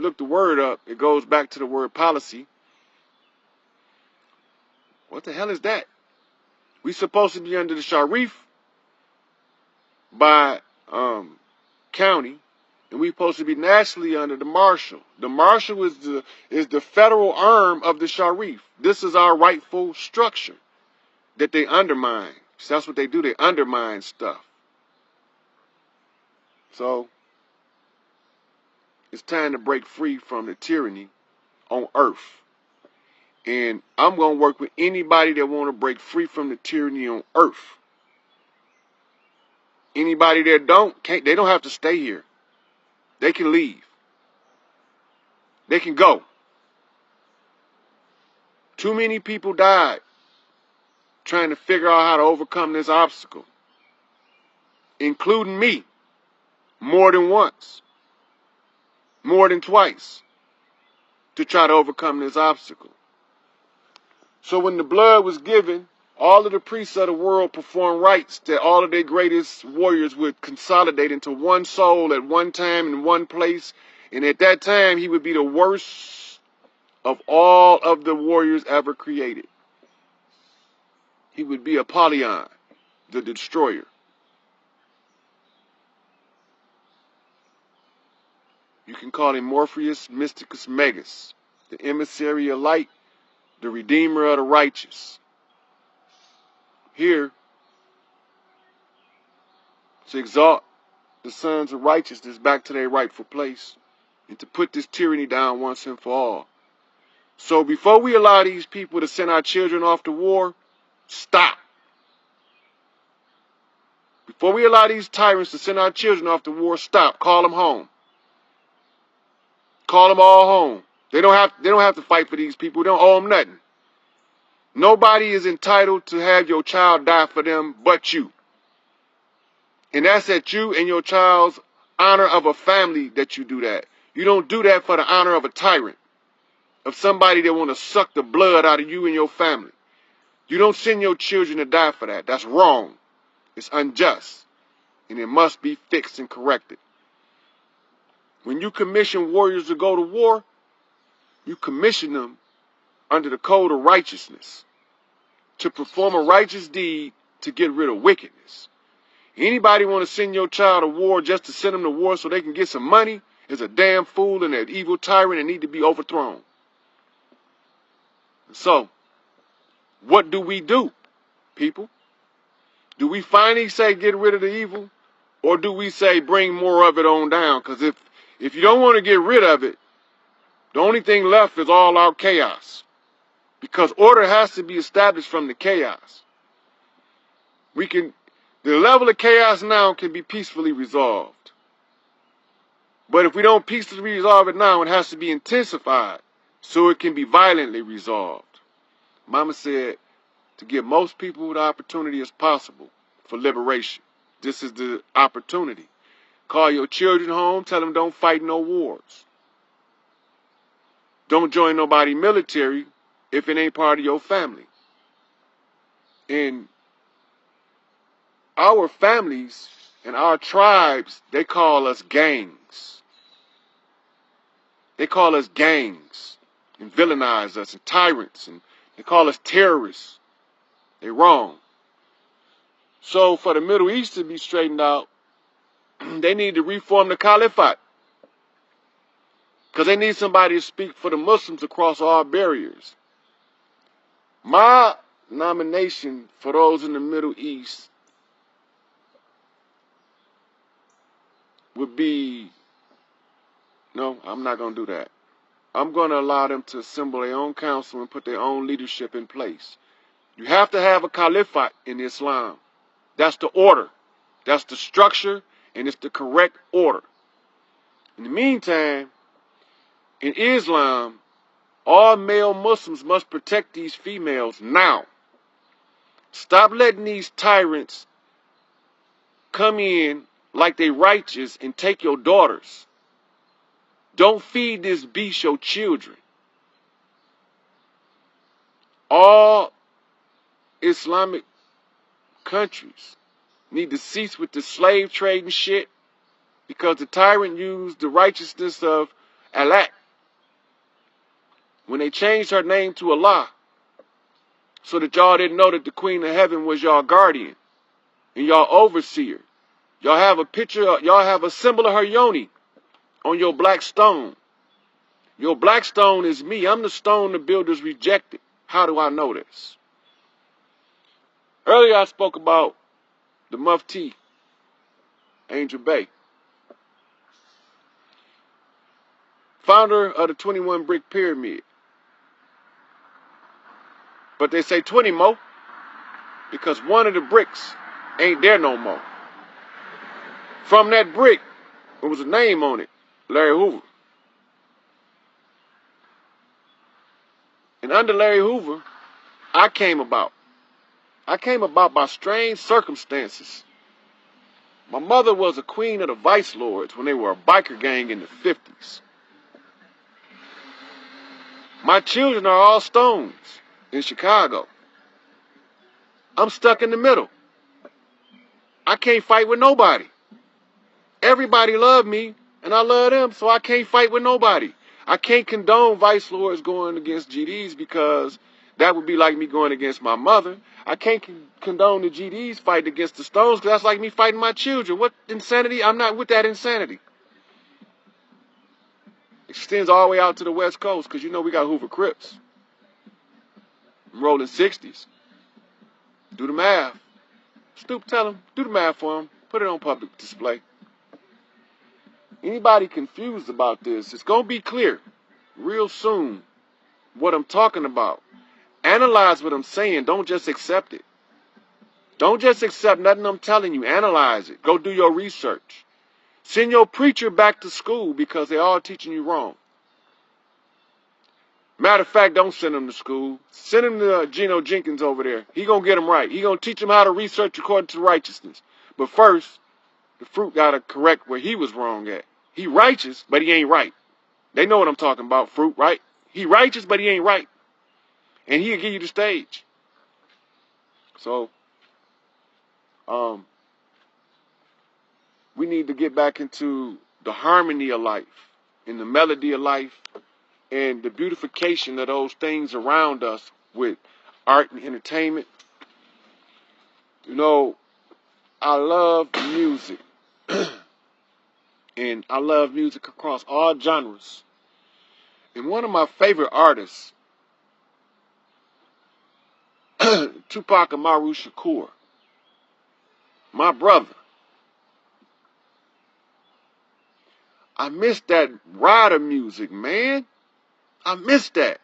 look the word up, it goes back to the word policy. What the hell is that? We supposed to be under the Sharif by county, and we supposed to be nationally under the marshal. The marshal is the federal arm of the Sharif. This is our rightful structure that they undermine. So that's what they do. They undermine stuff. So it's time to break free from the tyranny on earth. And I'm going to work with anybody that want to break free from the tyranny on earth. Anybody that they don't have to stay here. They can leave. They can go. Too many people died trying to figure out how to overcome this obstacle, including me, more than once, more than twice, to try to overcome this obstacle. So when the blood was given, all of the priests of the world performed rites that all of their greatest warriors would consolidate into one soul at one time in one place. And at that time, he would be the worst of all of the warriors ever created. He would be Apollyon, the destroyer. You can call him Morpheus Mysticus Megas, the emissary of light, the redeemer of the righteous. Here, to exalt the sons of righteousness back to their rightful place and to put this tyranny down once and for all. So before we allow these people to send our children off to war, stop. Before we allow these tyrants to send our children off to war, stop. Call them home. Call them all home. They don't have to fight for these people. They don't owe them nothing. Nobody is entitled to have your child die for them but you. And that's at you and your child's honor of a family that you do that. You don't do that for the honor of a tyrant, of somebody that want to suck the blood out of you and your family. You don't send your children to die for that. That's wrong. It's unjust. And it must be fixed and corrected. When you commission warriors to go to war, you commission them under the code of righteousness to perform a righteous deed to get rid of wickedness. Anybody want to send your child to war just to send them to war so they can get some money is a damn fool and an evil tyrant and need to be overthrown. So, what do we do, people? Do we finally say get rid of the evil? Or do we say bring more of it on down? Because if you don't want to get rid of it, the only thing left is all out chaos. Because order has to be established from the chaos. The level of chaos now can be peacefully resolved. But if we don't peacefully resolve it now, it has to be intensified so it can be violently resolved. Mama said to give most people the opportunity as possible for liberation. This is the opportunity. Call your children home, tell them don't fight no wars. Don't join nobody military if it ain't part of your family. And our families and our tribes, they call us gangs. They call us gangs and villainize us and tyrants, and they call us terrorists. They're wrong. So for the Middle East to be straightened out, they need to reform the caliphate. Because they need somebody to speak for the Muslims across all barriers. My nomination for those in the Middle East would be, no, I'm not going to do that. I'm going to allow them to assemble their own council and put their own leadership in place. You have to have a caliphate in Islam. That's the order. That's the structure, and it's the correct order. In the meantime, in Islam, all male Muslims must protect these females now. Stop letting these tyrants come in like they righteous and take your daughters. Don't feed this beast your children. All Islamic countries need to cease with the slave trade and shit, because the tyrant used the righteousness of Allah when they changed her name to Allah, so that y'all didn't know that the Queen of Heaven was y'all guardian and y'all overseer. Y'all have a picture, y'all have a symbol of her yoni on your black stone. Your black stone is me. I'm the stone the builders rejected. How do I know this? Earlier I spoke about the Mufti, Angel Bay, founder of the 21 Brick Pyramid. But they say 20 more because one of the bricks ain't there no more. From that brick, there was a name on it, Larry Hoover. And under Larry Hoover, I came about. I came about by strange circumstances. My mother was a queen of the Vice Lords when they were a biker gang in the 50s. My children are all stones in Chicago. I'm stuck in the middle. I can't fight with nobody. Everybody loved me, and I love them, so I can't fight with nobody. I can't condone Vice Lords going against GDs because that would be like me going against my mother. I can't condone the GDs fighting against the Stones because that's like me fighting my children. What insanity? I'm not with that insanity. Extends all the way out to the West Coast because you know we got Hoover Crips. Rolling 60s. Do the math. Snoop, tell him. Do the math for him. Put it on public display. Anybody confused about this, it's going to be clear real soon what I'm talking about. Analyze what I'm saying. Don't just accept it. Don't just accept nothing I'm telling you. Analyze it. Go do your research. Send your preacher back to school because they're all teaching you wrong. Matter of fact, don't send him to school. Send him to Geno Jenkins over there. He going to get him right. He going to teach him how to research according to righteousness. But first, the fruit got to correct where he was wrong at. He righteous, but he ain't right. They know what I'm talking about, fruit, right? He righteous, but he ain't right. And he'll give you the stage. So, we need to get back into the harmony of life, and the melody of life, and the beautification of those things around us with art and entertainment. You know, I love music. And I love music across all genres. And one of my favorite artists, Tupac Amaru Shakur, my brother. I miss that rider music, man. I miss that.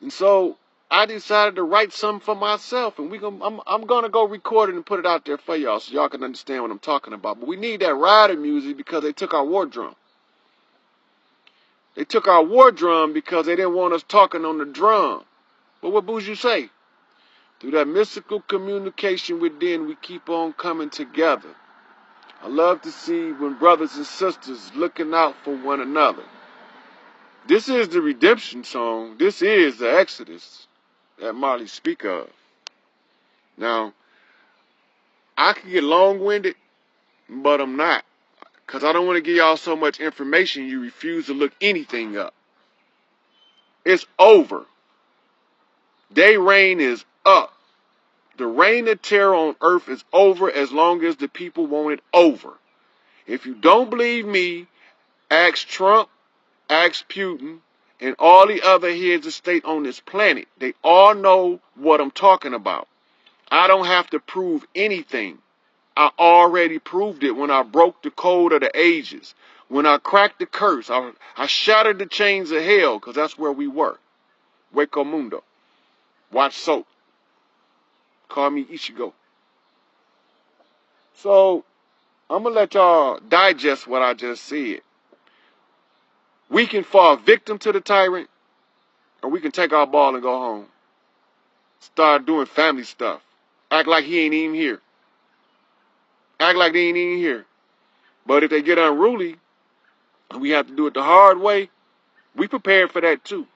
And so I decided to write something for myself, and I'm gonna go record it and put it out there for y'all so y'all can understand what I'm talking about. But we need that rider music because they took our war drum. They took our war drum because they didn't want us talking on the drum. But what Bougie say? Through that mystical communication within, we keep on coming together. I love to see when brothers and sisters looking out for one another. This is the redemption song. This is the Exodus that Marley speak of. Now, I can get long-winded, but I'm not. Because I don't want to give y'all so much information you refuse to look anything up. It's over. Their reign is up. The reign of terror on earth is over as long as the people want it over. If you don't believe me, ask Trump, ask Putin, and all the other heads of state on this planet. They all know what I'm talking about. I don't have to prove anything. I already proved it when I broke the code of the ages. When I cracked the curse, I shattered the chains of hell, because that's where we were. Hueco Mundo. Watch soap. Call me Ichigo. So, I'm going to let y'all digest what I just said. We can fall victim to the tyrant, or we can take our ball and go home. Start doing family stuff. Act like he ain't even here. Act like they ain't even here. But if they get unruly, and we have to do it the hard way, we prepared for that too.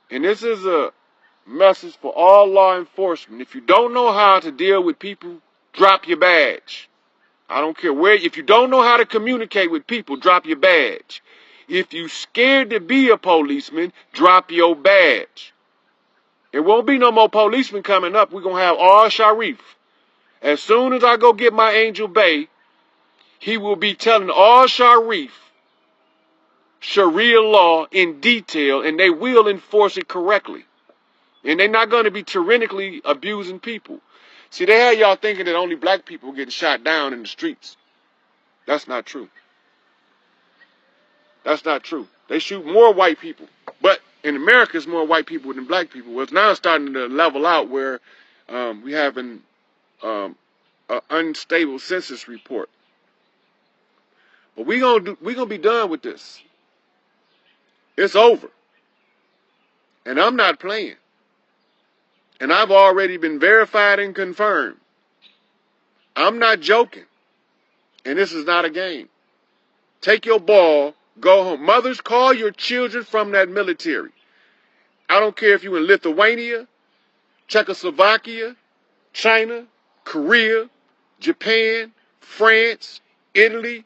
And this is a message for all law enforcement. If you don't know how to deal with people, drop your badge. I don't care where. If you don't know how to communicate with people, drop your badge. If you scared to be a policeman, drop your badge. It won't be no more policemen coming up. We're going to have all Sharif. As soon as I go get my Angel Bay, he will be telling all Sharif Sharia law in detail, and they will enforce it correctly. And they're not going to be tyrannically abusing people. See, they had y'all thinking that only black people getting shot down in the streets. That's not true. That's not true. They shoot more white people. But in America, it's more white people than black people. Well, it's now starting to level out where we have an unstable census report. But we're gonna be done with this. It's over. And I'm not playing. And I've already been verified and confirmed. I'm not joking. And this is not a game. Take your ball, go home. Mothers, call your children from that military. I don't care if you're in Lithuania, Czechoslovakia, China, Korea, Japan, France, Italy,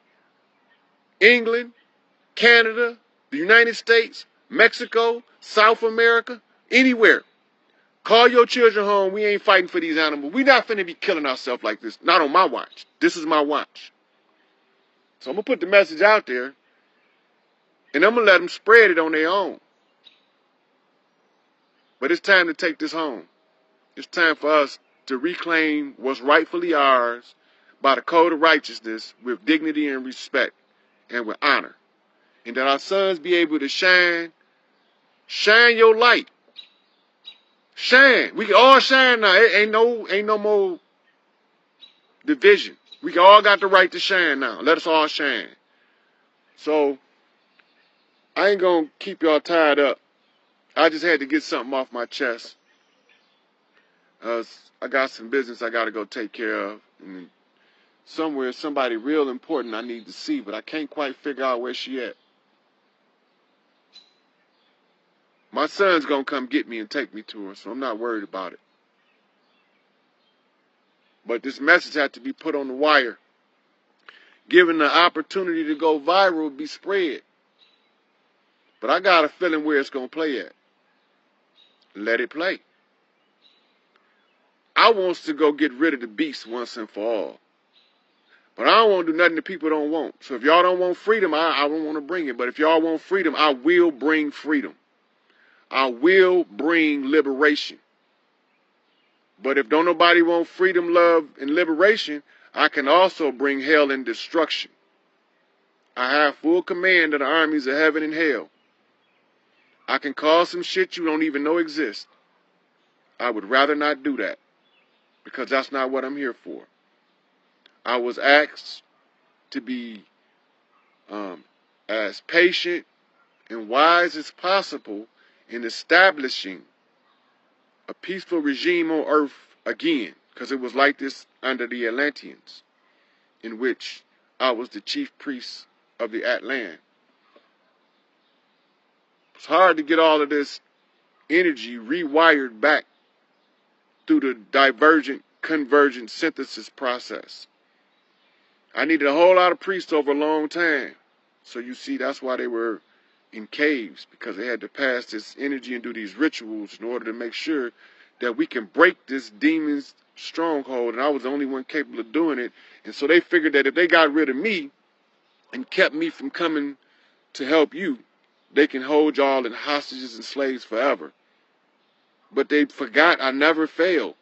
England, Canada, the United States, Mexico, South America, anywhere. Call your children home. We ain't fighting for these animals. We not finna be killing ourselves like this. Not on my watch. This is my watch. So I'm going to put the message out there, and I'm going to let them spread it on their own. But it's time to take this home. It's time for us to reclaim what's rightfully ours by the code of righteousness with dignity and respect and with honor. And that our sons be able to shine your light. Shine. We can all shine now. It ain't no more division. We all got the right to shine now. Let us all shine. So, I ain't going to keep y'all tied up. I just had to get something off my chest. I got some business I got to go take care of. And somewhere, somebody real important I need to see, but I can't quite figure out where she at. My son's going to come get me and take me to her, so I'm not worried about it. But this message had to be put on the wire. Given the opportunity to go viral, be spread. But I got a feeling where it's going to play at. Let it play. I wants to go get rid of the beast once and for all. But I don't want to do nothing that people don't want. So if y'all don't want freedom, I don't want to bring it. But if y'all want freedom, I will bring freedom. I will bring liberation. But if don't nobody want freedom, love, and liberation, I can also bring hell and destruction. I have full command of the armies of heaven and hell. I can cause some shit you don't even know exists. I would rather not do that, because that's not what I'm here for. I was asked to be as patient and wise as possible in establishing a peaceful regime on earth again, because it was like this under the Atlanteans, in which I was the chief priest of the Atlan. It's hard to get all of this energy rewired back through the divergent, convergent synthesis process. I needed a whole lot of priests over a long time. So you see, that's why they were in caves, because they had to pass this energy and do these rituals in order to make sure that we can break this demon's stronghold. And I was the only one capable of doing it. And so they figured that if they got rid of me and kept me from coming to help you, they can hold y'all in hostages and slaves forever. But they forgot I never fail.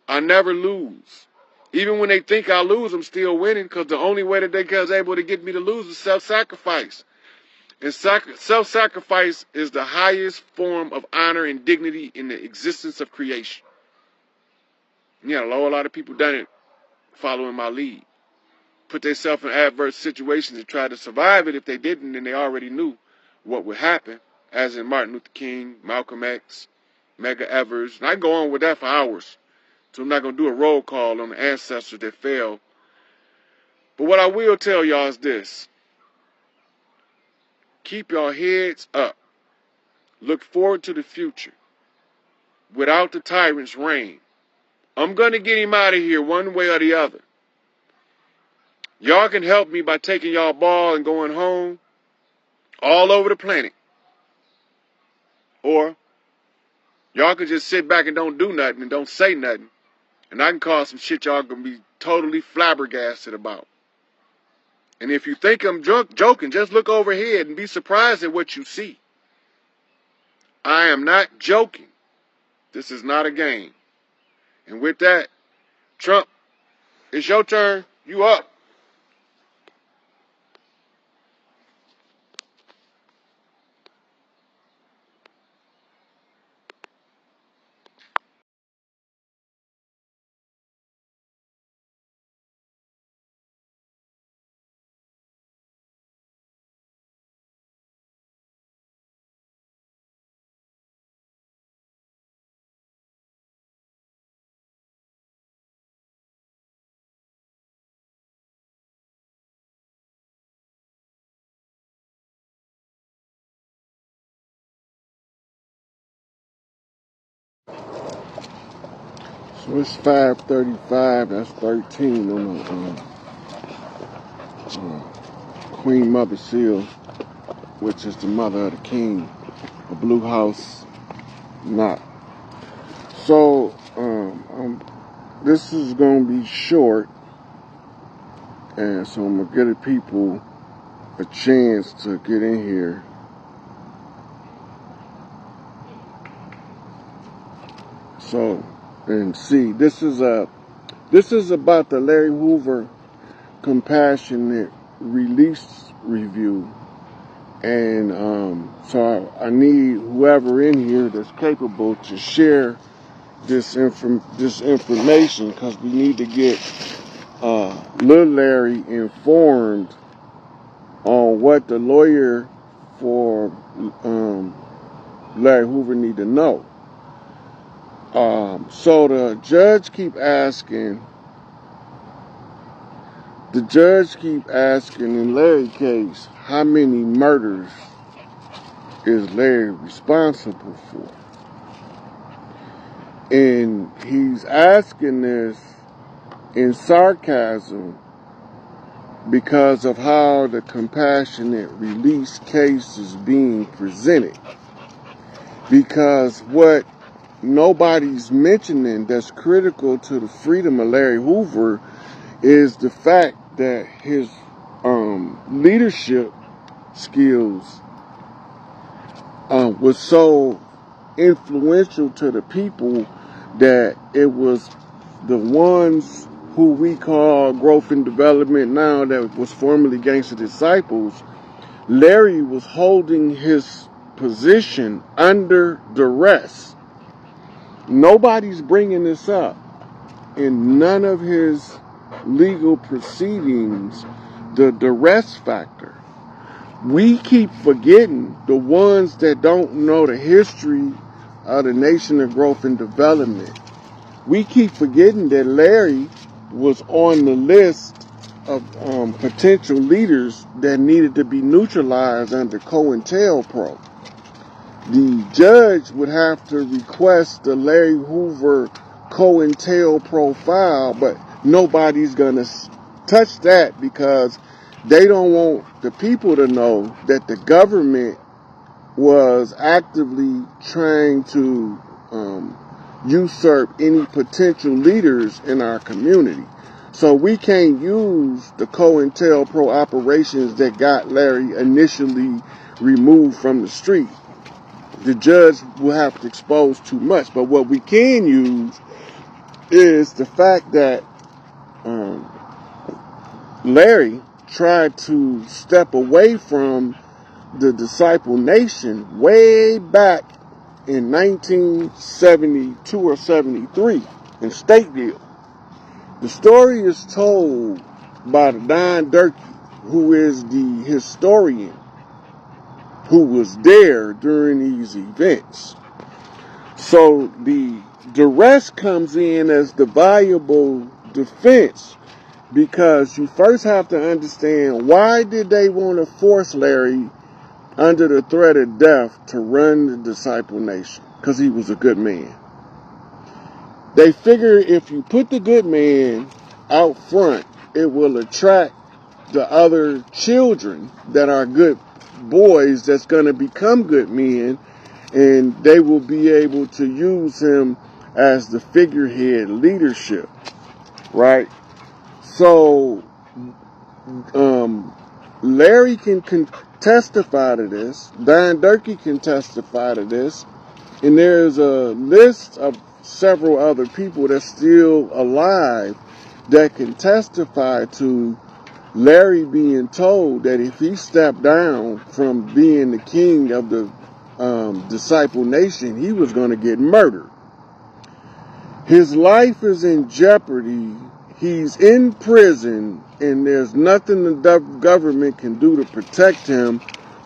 I never lose. Even when they think I lose, I'm still winning, because the only way that they was able to get me to lose is self-sacrifice. And self-sacrifice is the highest form of honor and dignity in the existence of creation. Yeah, a lot of people done it following my lead. Put themselves in adverse situations and try to survive it. If they didn't, then they already knew what would happen, as in Martin Luther King, Malcolm X, Medgar Evers. And I go on with that for hours. So I'm not going to do a roll call on the ancestors that fell. But what I will tell y'all is this. Keep your heads up. Look forward to the future. Without the tyrant's reign. I'm going to get him out of here one way or the other. Y'all can help me by taking y'all ball and going home. all over the planet. Or y'all could just sit back and don't do nothing and don't say nothing. And I can call some shit y'all gonna be totally flabbergasted about. And if you think I'm joking, just look overhead and be surprised at what you see. I am not joking. This is not a game. And with that, Trump, it's your turn. You up. So it's 5:35. That's 13 on the Queen Mother Seal, which is the mother of the king, a blue house knot. So this is gonna be short, and so I'm gonna give people a chance to get in here. So, and see, this is about the Larry Hoover Compassionate Release Review, and so I need whoever in here that's capable to share this information, because we need to get Lil Larry informed on what the lawyer for Larry Hoover need to know. So the judge keep asking in Larry's case, how many murders is Larry responsible for? And he's asking this in sarcasm because of how the compassionate release case is being presented. Because what nobody's mentioning that's critical to the freedom of Larry Hoover is the fact that his leadership skills was so influential to the people that it was the ones who we call growth and development now, that was formerly Gangster Disciples. Larry was holding his position under duress. Nobody's bringing this up in none of his legal proceedings, the duress factor. We keep forgetting, the ones that don't know the history of the nation of growth and development. We keep forgetting that Larry was on the list of potential leaders that needed to be neutralized under COINTELPRO. The judge would have to request the Larry Hoover COINTELPRO file, but nobody's going to touch that because they don't want the people to know that the government was actively trying to usurp any potential leaders in our community. So we can't use the COINTELPRO operations that got Larry initially removed from the street. The judge will have to expose too much. But what we can use is the fact that Larry tried to step away from the Disciple Nation way back in 1972 or 73 in Stateville. The story is told by Don Durkee, who is the historian who was there during these events. So the duress comes in as the viable defense, because you first have to understand, why did they want to force Larry under the threat of death to run the Disciple Nation? Because he was a good man. They figure if you put the good man out front, it will attract the other children that are good, boys that's going to become good men, and they will be able to use him as the figurehead leadership, right? So Larry can testify to this. Don Durkee can testify to this. And there's a list of several other people that's still alive that can testify to Larry being told that if he stepped down from being the king of the disciple nation, he was going to get murdered. His life is in jeopardy. He's in prison, and there's nothing the government can do to protect him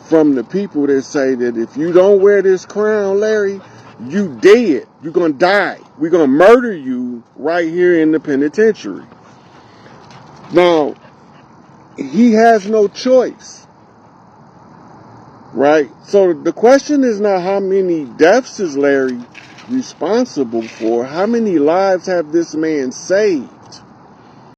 from the people that say that if you don't wear this crown, Larry, you dead. You're going to die. We're going to murder you right here in the penitentiary. Now, he has no choice, right? So the question is not how many deaths is Larry responsible for. How many lives have this man saved?